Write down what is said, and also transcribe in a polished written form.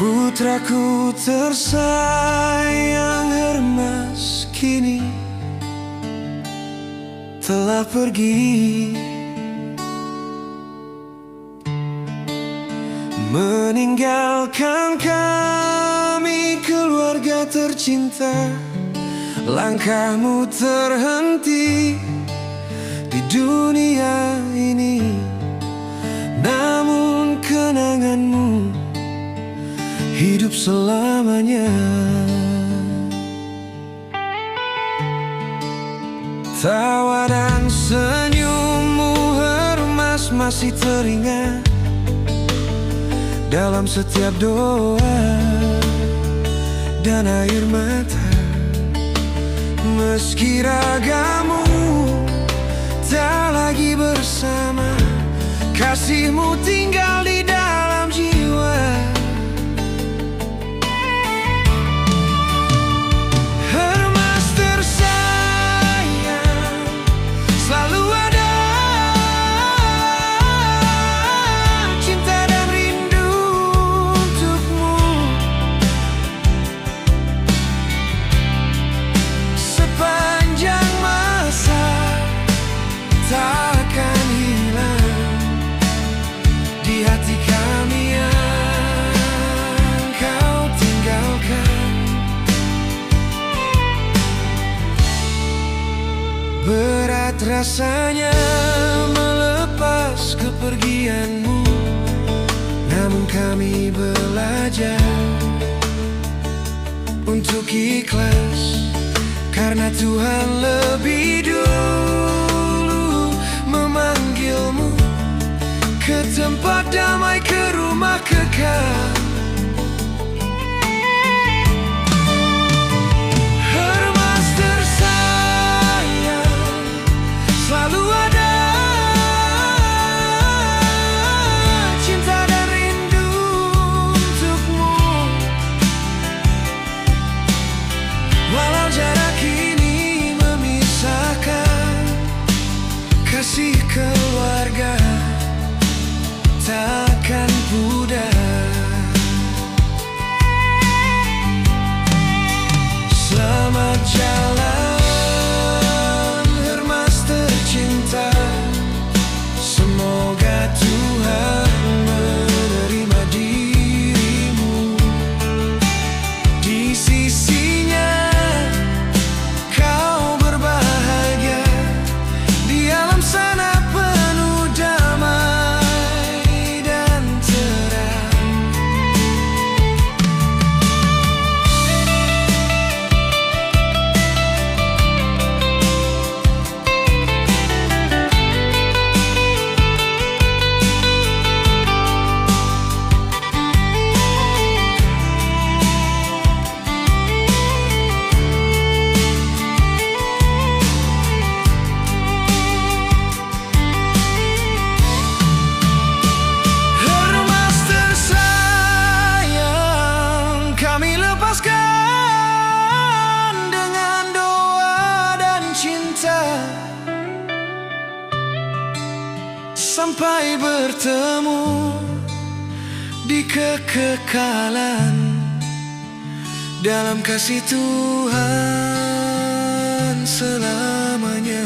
Putraku tersayang, Hermas kini telah pergi, meninggalkan kami keluarga tercinta. Langkahmu terhenti di dunia ini, namun kenanganmu hidup selamanya. Tawa dan senyummu, Hermas, masih teringat dalam setiap doa dan air mata. Meski ragamu tak lagi bersama, kasihmu tinggal di dalam jiwa. Hermas tersayang, selalu ada cinta dan rindu untukmu. Sepanjang masa takkan hilang di hati kami yang kau tinggalkan. Berat rasanya melepas kepergianmu, namun kami belajar untuk ikhlas, karena Tuhan lebih dulu memanggilmu ke tempat damai, ke rumah kekal. Hermas tersayang, selalu ada cinta dan rindu untukmu. Walau jarak ini memisahkan, kasih keluarga takkan pudar. Selamat jalan, Hermas tercinta. Semoga Tuhan menerima dirimu di sisinya. Kau berbahagia di alam sana penuh damai dan terang. Hermas tersayang, kami lepaskan dengan doa dan cinta, sampai bertemu di kekekalan dalam kasih Tuhan selamanya.